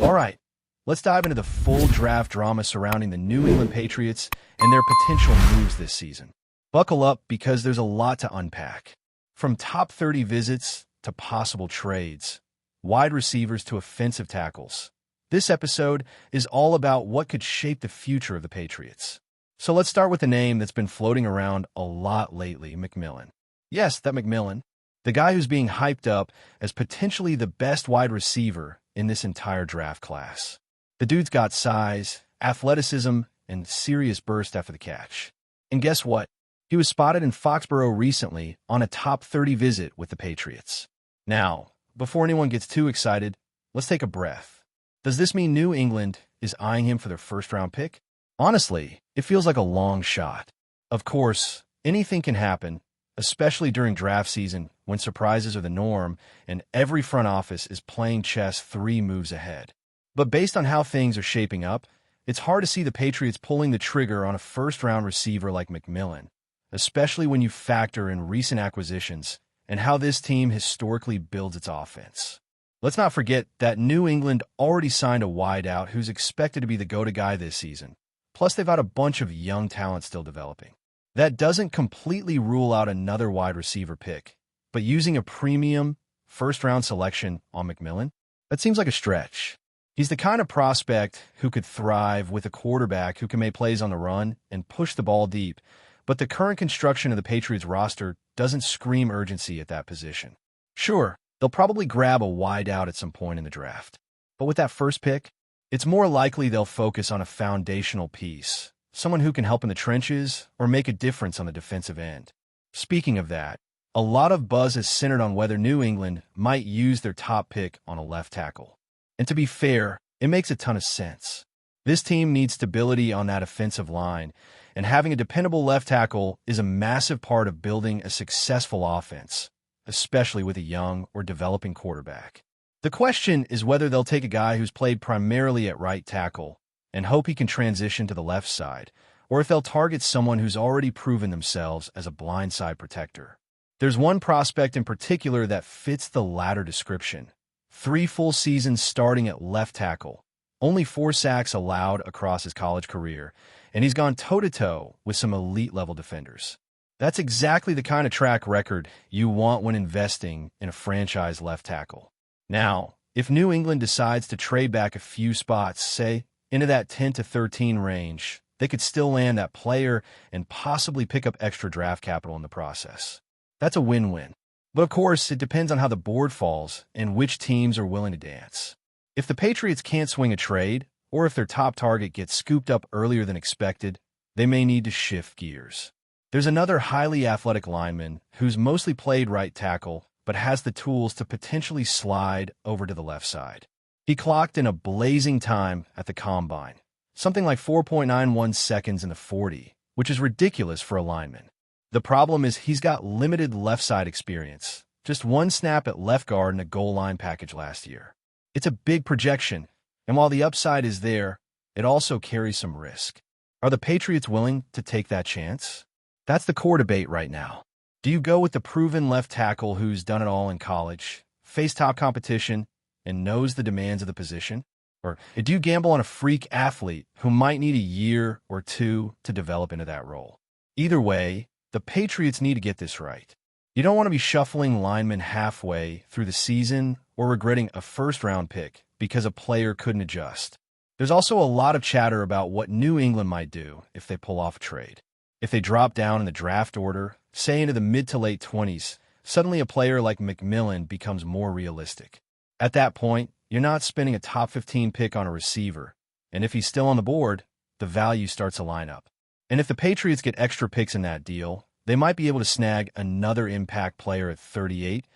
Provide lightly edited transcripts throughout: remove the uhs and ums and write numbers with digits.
All right, let's dive into the full draft drama surrounding the New England Patriots and their potential moves this season. Buckle up because there's a lot to unpack. From top 30 visits to possible trades, wide receivers to offensive tackles. This episode is all about what could shape the future of the Patriots. So let's start with a name that's been floating around a lot lately, McMillan. Yes, that McMillan, the guy who's being hyped up as potentially the best wide receiver in this entire draft class. The dude's got size, athleticism, and serious burst after the catch. And guess what? He was spotted in Foxborough recently on a top 30 visit with the Patriots. Now, before anyone gets too excited, let's take a breath. Does this mean New England is eyeing him for their first-round pick? Honestly, it feels like a long shot. Of course, anything can happen, especially during draft season when surprises are the norm and every front office is playing chess 3 moves ahead. But based on how things are shaping up, it's hard to see the Patriots pulling the trigger on a first-round receiver like McMillan, especially when you factor in recent acquisitions and how this team historically builds its offense. Let's not forget that New England already signed a wideout who's expected to be the go-to guy this season. Plus, they've got a bunch of young talent still developing. That doesn't completely rule out another wide receiver pick, but using a premium first-round selection on McMillan, that seems like a stretch. He's the kind of prospect who could thrive with a quarterback who can make plays on the run and push the ball deep, but the current construction of the Patriots roster doesn't scream urgency at that position. Sure, they'll probably grab a wideout at some point in the draft, but with that first pick, it's more likely they'll focus on a foundational piece, someone who can help in the trenches or make a difference on the defensive end. Speaking of that, a lot of buzz is centered on whether New England might use their top pick on a left tackle. And to be fair, it makes a ton of sense. This team needs stability on that offensive line, and having a dependable left tackle is a massive part of building a successful offense, especially with a young or developing quarterback. The question is whether they'll take a guy who's played primarily at right tackle and hope he can transition to the left side, or if they'll target someone who's already proven themselves as a blindside protector. There's one prospect in particular that fits the latter description. 3 full seasons starting at left tackle, only 4 sacks allowed across his college career, and he's gone toe-to-toe with some elite-level defenders. That's exactly the kind of track record you want when investing in a franchise left tackle. Now, if New England decides to trade back a few spots, say, into that 10 to 13 range, they could still land that player and possibly pick up extra draft capital in the process. That's a win-win. But of course, it depends on how the board falls and which teams are willing to dance. If the Patriots can't swing a trade, or if their top target gets scooped up earlier than expected, they may need to shift gears. There's another highly athletic lineman who's mostly played right tackle, but has the tools to potentially slide over to the left side. He clocked in a blazing time at the Combine, something like 4.91 seconds in the 40, which is ridiculous for a lineman. The problem is he's got limited left side experience, just 1 snap at left guard in a goal line package last year. It's a big projection, and while the upside is there, it also carries some risk. Are the Patriots willing to take that chance? That's the core debate right now. Do you go with the proven left tackle who's done it all in college, faced top competition, and knows the demands of the position? Or do you gamble on a freak athlete who might need a year or 2 to develop into that role? Either way, the Patriots need to get this right. You don't want to be shuffling linemen halfway through the season or regretting a first-round pick because a player couldn't adjust. There's also a lot of chatter about what New England might do if they pull off a trade. If they drop down in the draft order, say into the mid to late 20s, suddenly a player like McMillan becomes more realistic. At that point, you're not spending a top 15 pick on a receiver, and if he's still on the board, the value starts to line up. And if the Patriots get extra picks in that deal, they might be able to snag another impact player at 38,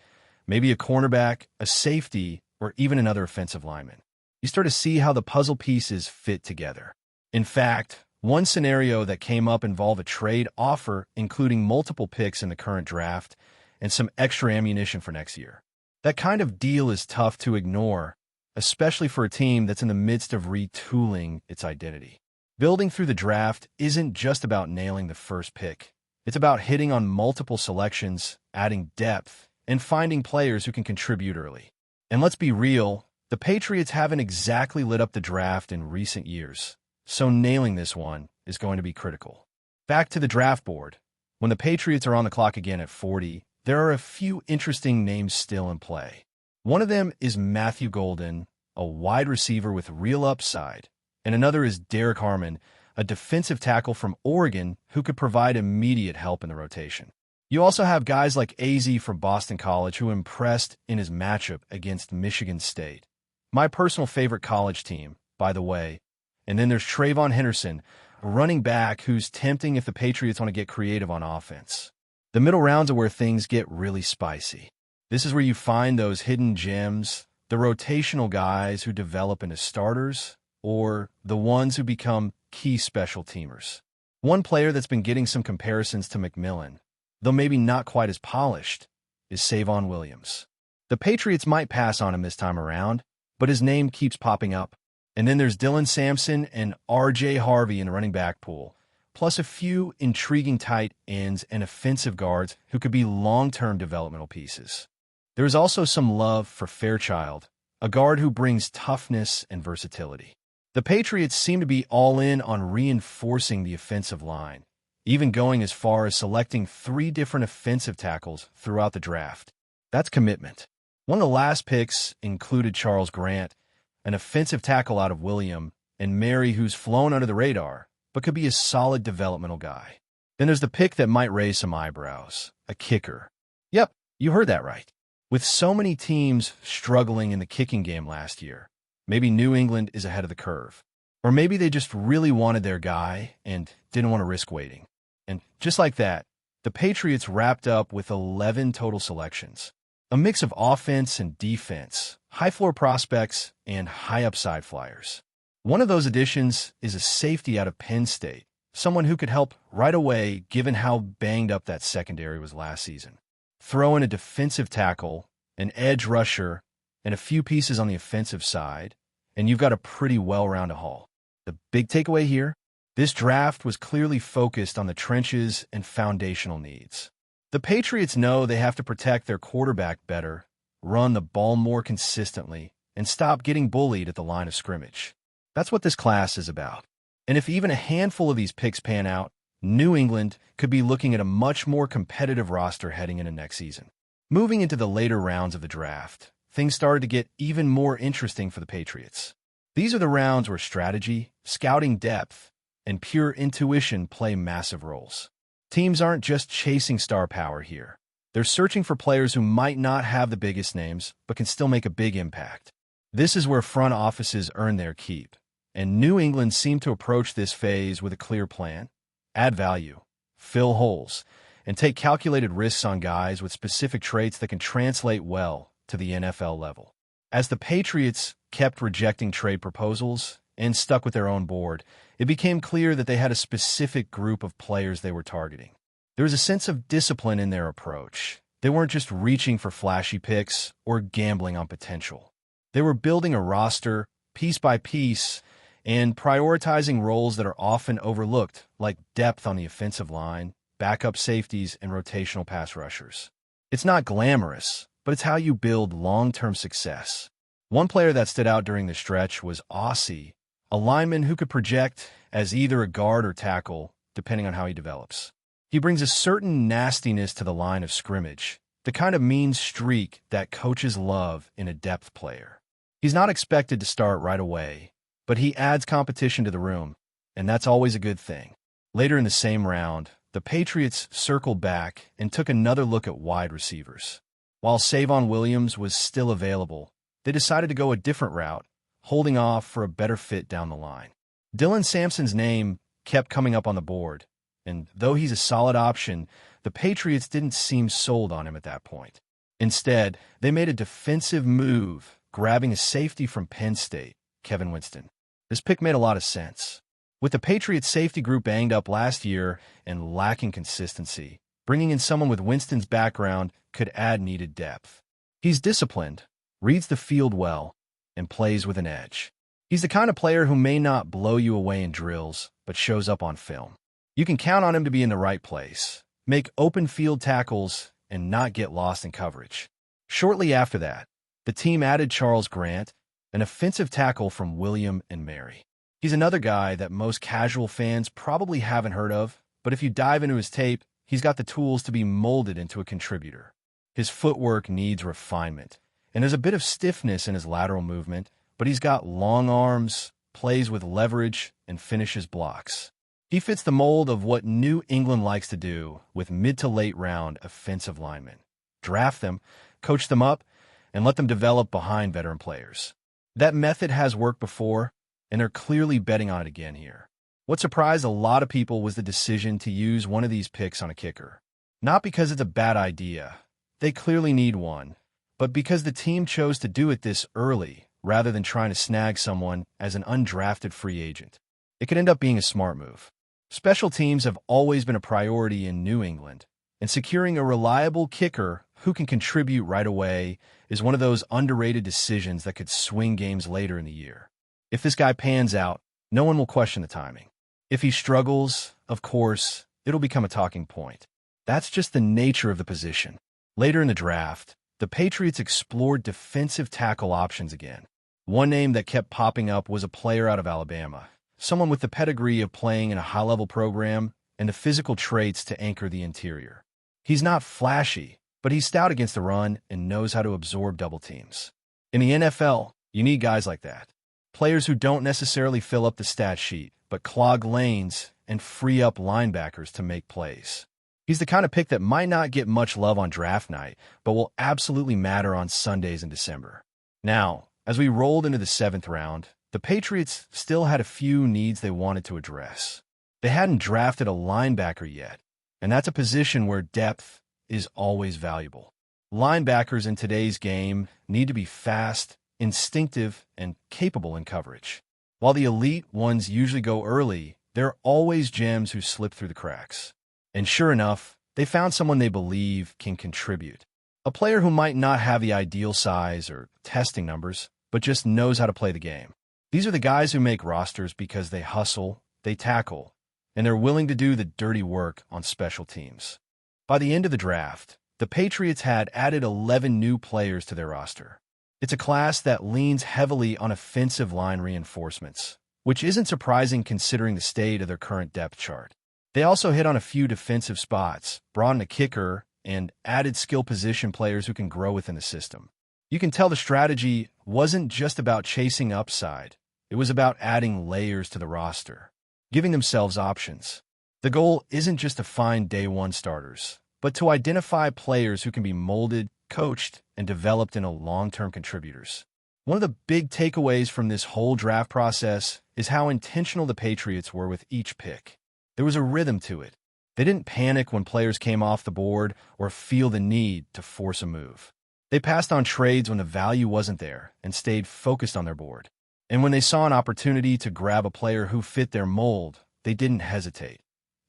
maybe a cornerback, a safety, or even another offensive lineman. You start to see how the puzzle pieces fit together. In fact, one scenario that came up involved a trade offer including multiple picks in the current draft and some extra ammunition for next year. That kind of deal is tough to ignore, especially for a team that's in the midst of retooling its identity. Building through the draft isn't just about nailing the first pick. It's about hitting on multiple selections, adding depth, and finding players who can contribute early. And let's be real, The Patriots haven't exactly lit up the draft in recent years, so nailing this one is going to be critical. Back to the draft board. When the Patriots are on the clock again at 40, there are a few interesting names still in play. One of them is Matthew Golden, a wide receiver with real upside, and another is Derek Harmon, a defensive tackle from Oregon who could provide immediate help in the rotation. You also have guys like AZ from Boston College who impressed in his matchup against Michigan State. My personal favorite college team, by the way. And then there's Trayvon Henderson, a running back who's tempting if the Patriots want to get creative on offense. The middle rounds are where things get really spicy. This is where you find those hidden gems, the rotational guys who develop into starters, or the ones who become key special teamers. One player that's been getting some comparisons to McMillan, though maybe not quite as polished, is Savon Williams. The Patriots might pass on him this time around, but his name keeps popping up. And then there's Dylan Sampson and R.J. Harvey in the running back pool, plus a few intriguing tight ends and offensive guards who could be long-term developmental pieces. There is also some love for Fairchild, a guard who brings toughness and versatility. The Patriots seem to be all in on reinforcing the offensive line, even going as far as selecting 3 different offensive tackles throughout the draft. That's commitment. One of the last picks included Charles Grant, an offensive tackle out of William, and Mary, who's flown under the radar, but could be a solid developmental guy. Then there's the pick that might raise some eyebrows, a kicker. Yep, you heard that right. With so many teams struggling in the kicking game last year, maybe New England is ahead of the curve. Or maybe they just really wanted their guy and didn't want to risk waiting. And just like that, the Patriots wrapped up with 11 total selections. A mix of offense and defense, high-floor prospects, and high-upside flyers. One of those additions is a safety out of Penn State, someone who could help right away given how banged up that secondary was last season. Throw in a defensive tackle, an edge rusher, and a few pieces on the offensive side, and you've got a pretty well-rounded haul. The big takeaway here? This draft was clearly focused on the trenches and foundational needs. The Patriots know they have to protect their quarterback better, run the ball more consistently, and stop getting bullied at the line of scrimmage. That's what this class is about. And if even a handful of these picks pan out, New England could be looking at a much more competitive roster heading into next season. Moving into the later rounds of the draft, things started to get even more interesting for the Patriots. These are the rounds where strategy, scouting depth, and pure intuition play massive roles. Teams aren't just chasing star power here. They're searching for players who might not have the biggest names, but can still make a big impact. This is where front offices earn their keep, and New England seemed to approach this phase with a clear plan: add value, fill holes, and take calculated risks on guys with specific traits that can translate well to the NFL level. As the Patriots kept rejecting trade proposals and stuck with their own board, it became clear that they had a specific group of players they were targeting. There was a sense of discipline in their approach. They weren't just reaching for flashy picks or gambling on potential. They were building a roster, piece by piece, and prioritizing roles that are often overlooked, like depth on the offensive line, backup safeties, and rotational pass rushers. It's not glamorous, but it's how you build long-term success. One player that stood out during the stretch was Aussie, a lineman who could project as either a guard or tackle, depending on how he develops. He brings a certain nastiness to the line of scrimmage, the kind of mean streak that coaches love in a depth player. He's not expected to start right away, but he adds competition to the room, and that's always a good thing. Later in the same round, the Patriots circled back and took another look at wide receivers. While Savon Williams was still available, they decided to go a different route, holding off for a better fit down the line. Dylan Sampson's name kept coming up on the board, and though he's a solid option, the Patriots didn't seem sold on him at that point. Instead, they made a defensive move, grabbing a safety from Penn State, Kevin Winston. This pick made a lot of sense. With the Patriots safety group banged up last year and lacking consistency, bringing in someone with Winston's background could add needed depth. He's disciplined, reads the field well, and plays with an edge. He's the kind of player who may not blow you away in drills, but shows up on film. You can count on him to be in the right place, make open field tackles, and not get lost in coverage. Shortly after that, the team added Charles Grant, an offensive tackle from William and Mary. He's another guy that most casual fans probably haven't heard of, but if you dive into his tape, he's got the tools to be molded into a contributor. His footwork needs refinement, and there's a bit of stiffness in his lateral movement, but he's got long arms, plays with leverage, and finishes blocks. He fits the mold of what New England likes to do with mid to late round offensive linemen. Draft them, coach them up, and let them develop behind veteran players. That method has worked before, and they're clearly betting on it again here. What surprised a lot of people was the decision to use one of these picks on a kicker. Not because it's a bad idea. They clearly need one, but because the team chose to do it this early rather than trying to snag someone as an undrafted free agent. It could end up being a smart move. Special teams have always been a priority in New England, and securing a reliable kicker who can contribute right away is one of those underrated decisions that could swing games later in the year. If this guy pans out, no one will question the timing. If he struggles, of course, it'll become a talking point. That's just the nature of the position. Later in the draft, the Patriots explored defensive tackle options again. One name that kept popping up was a player out of Alabama, someone with the pedigree of playing in a high-level program and the physical traits to anchor the interior. He's not flashy, but he's stout against the run and knows how to absorb double teams. In the NFL, you need guys like that. Players who don't necessarily fill up the stat sheet, but clog lanes and free up linebackers to make plays. He's the kind of pick that might not get much love on draft night, but will absolutely matter on Sundays in December. Now, as we rolled into the 7th round, the Patriots still had a few needs they wanted to address. They hadn't drafted a linebacker yet, and that's a position where depth is always valuable. Linebackers in today's game need to be fast, instinctive, and capable in coverage. While the elite ones usually go early, there are always gems who slip through the cracks. And sure enough, they found someone they believe can contribute. A player who might not have the ideal size or testing numbers, but just knows how to play the game. These are the guys who make rosters because they hustle, they tackle, and they're willing to do the dirty work on special teams. By the end of the draft, the Patriots had added 11 new players to their roster. It's a class that leans heavily on offensive line reinforcements, which isn't surprising considering the state of their current depth chart. They also hit on a few defensive spots, brought in a kicker, and added skill position players who can grow within the system. You can tell the strategy wasn't just about chasing upside. It was about adding layers to the roster, giving themselves options. The goal isn't just to find day one starters, but to identify players who can be molded, coached, and developed into long-term contributors. One of the big takeaways from this whole draft process is how intentional the Patriots were with each pick. There was a rhythm to it. They didn't panic when players came off the board or feel the need to force a move. They passed on trades when the value wasn't there and stayed focused on their board. And when they saw an opportunity to grab a player who fit their mold, they didn't hesitate,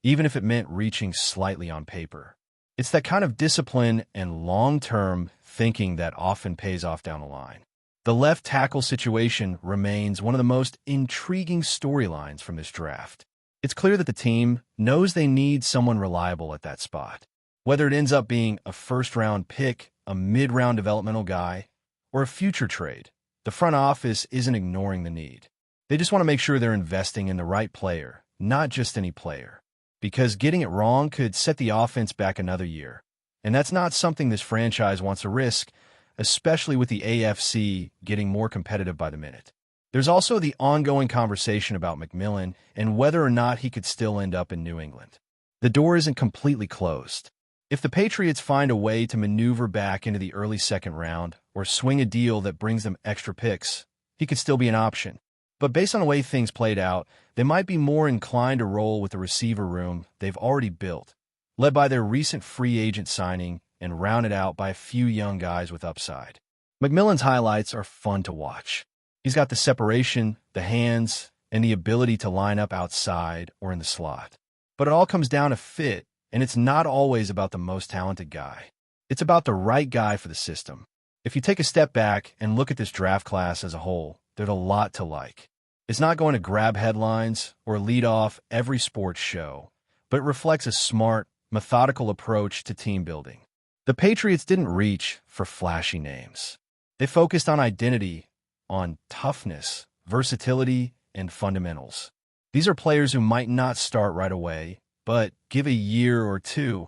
even if it meant reaching slightly on paper. It's that kind of discipline and long-term thinking that often pays off down the line. The left tackle situation remains one of the most intriguing storylines from this draft. It's clear that the team knows they need someone reliable at that spot. Whether it ends up being a first-round pick, a mid-round developmental guy, or a future trade, the front office isn't ignoring the need. They just want to make sure they're investing in the right player, not just any player. Because getting it wrong could set the offense back another year. And that's not something this franchise wants to risk, especially with the AFC getting more competitive by the minute. There's also the ongoing conversation about McMillan and whether or not he could still end up in New England. The door isn't completely closed. If the Patriots find a way to maneuver back into the early 2nd round or swing a deal that brings them extra picks, he could still be an option. But based on the way things played out, they might be more inclined to roll with the receiver room they've already built, led by their recent free agent signing and rounded out by a few young guys with upside. McMillan's highlights are fun to watch. He's got the separation, the hands, and the ability to line up outside or in the slot. But it all comes down to fit, and it's not always about the most talented guy. It's about the right guy for the system. If you take a step back and look at this draft class as a whole, there's a lot to like. It's not going to grab headlines or lead off every sports show, but it reflects a smart, methodical approach to team building. The Patriots didn't reach for flashy names. They focused on identity, on toughness, versatility, and fundamentals. These are players who might not start right away, but give a year or two,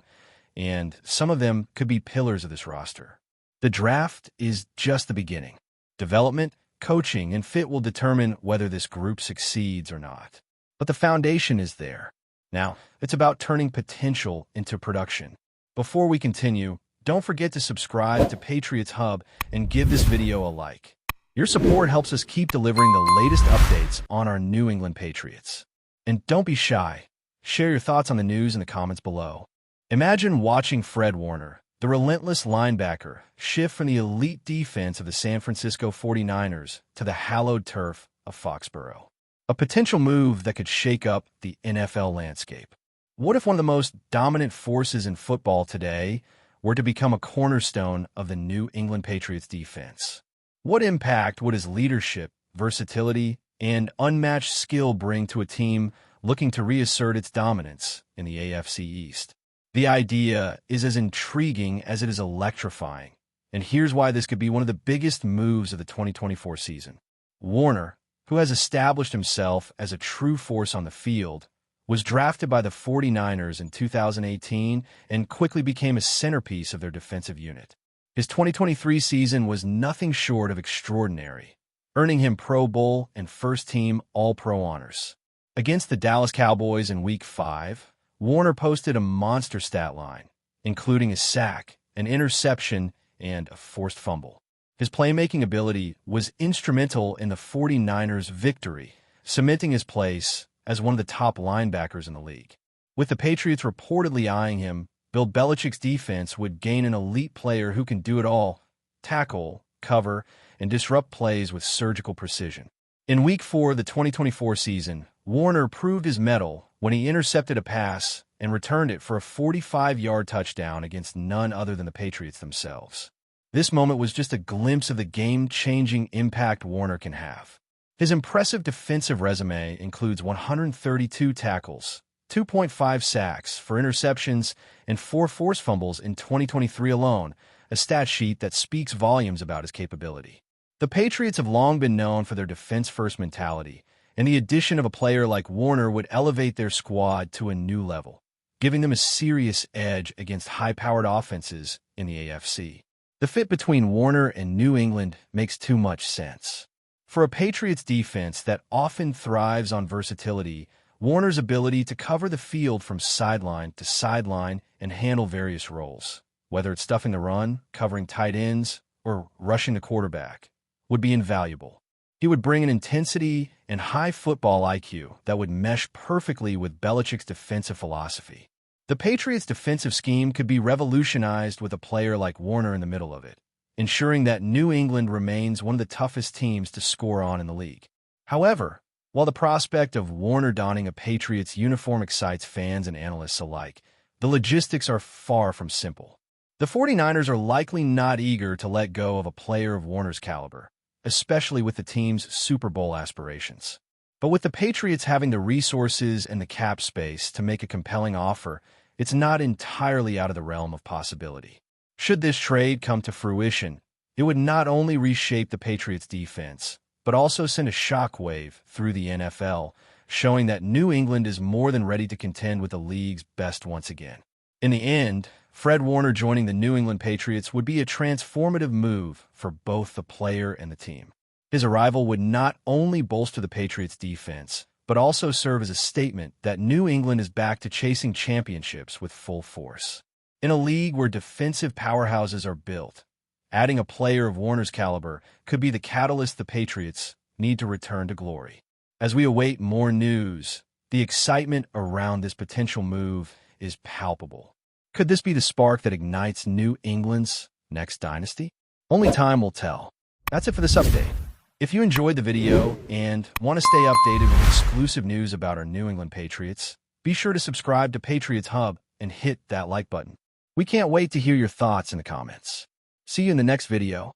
and some of them could be pillars of this roster. The draft is just the beginning. Development, coaching, and fit will determine whether this group succeeds or not. But the foundation is there. Now, it's about turning potential into production. Before we continue, don't forget to subscribe to Patriots Hub and give this video a like. Your support helps us keep delivering the latest updates on our New England Patriots. And don't be shy. Share your thoughts on the news in the comments below. Imagine watching Fred Warner, the relentless linebacker, shift from the elite defense of the San Francisco 49ers to the hallowed turf of Foxborough. A potential move that could shake up the NFL landscape. What if one of the most dominant forces in football today were to become a cornerstone of the New England Patriots defense? What impact would his leadership, versatility, and unmatched skill bring to a team looking to reassert its dominance in the AFC East? The idea is as intriguing as it is electrifying, and here's why this could be one of the biggest moves of the 2024 season. Warner, who has established himself as a true force on the field, was drafted by the 49ers in 2018 and quickly became a centerpiece of their defensive unit. His 2023 season was nothing short of extraordinary, earning him Pro Bowl and first-team All-Pro honors. Against the Dallas Cowboys in Week 5, Warner posted a monster stat line, including a sack, an interception, and a forced fumble. His playmaking ability was instrumental in the 49ers' victory, cementing his place as one of the top linebackers in the league. With the Patriots reportedly eyeing him, Bill Belichick's defense would gain an elite player who can do it all: tackle, cover, and disrupt plays with surgical precision. In Week 4 of the 2024 season, Warner proved his mettle when he intercepted a pass and returned it for a 45-yard touchdown against none other than the Patriots themselves. This moment was just a glimpse of the game-changing impact Warner can have. His impressive defensive resume includes 132 tackles, 2.5 sacks, 4 interceptions, and 4 forced fumbles in 2023 alone, a stat sheet that speaks volumes about his capability. The Patriots have long been known for their defense-first mentality, and the addition of a player like Warner would elevate their squad to a new level, giving them a serious edge against high-powered offenses in the AFC. The fit between Warner and New England makes too much sense. For a Patriots defense that often thrives on versatility, Warner's ability to cover the field from sideline to sideline and handle various roles, whether it's stuffing the run, covering tight ends, or rushing the quarterback, would be invaluable. He would bring an intensity and high football IQ that would mesh perfectly with Belichick's defensive philosophy. The Patriots' defensive scheme could be revolutionized with a player like Warner in the middle of it, ensuring that New England remains one of the toughest teams to score on in the league. However, while the prospect of Warner donning a Patriots uniform excites fans and analysts alike, the logistics are far from simple. The 49ers are likely not eager to let go of a player of Warner's caliber, especially with the team's Super Bowl aspirations. But with the Patriots having the resources and the cap space to make a compelling offer, it's not entirely out of the realm of possibility. Should this trade come to fruition, it would not only reshape the Patriots' defense, but also send a shockwave through the NFL, showing that New England is more than ready to contend with the league's best once again. In the end, Fred Warner joining the New England Patriots would be a transformative move for both the player and the team. His arrival would not only bolster the Patriots' defense, but also serve as a statement that New England is back to chasing championships with full force. In a league where defensive powerhouses are built, adding a player of Warner's caliber could be the catalyst the Patriots need to return to glory. As we await more news, the excitement around this potential move is palpable. Could this be the spark that ignites New England's next dynasty? Only time will tell. That's it for this update. If you enjoyed the video and want to stay updated with exclusive news about our New England Patriots, be sure to subscribe to Patriots Hub and hit that like button. We can't wait to hear your thoughts in the comments. See you in the next video.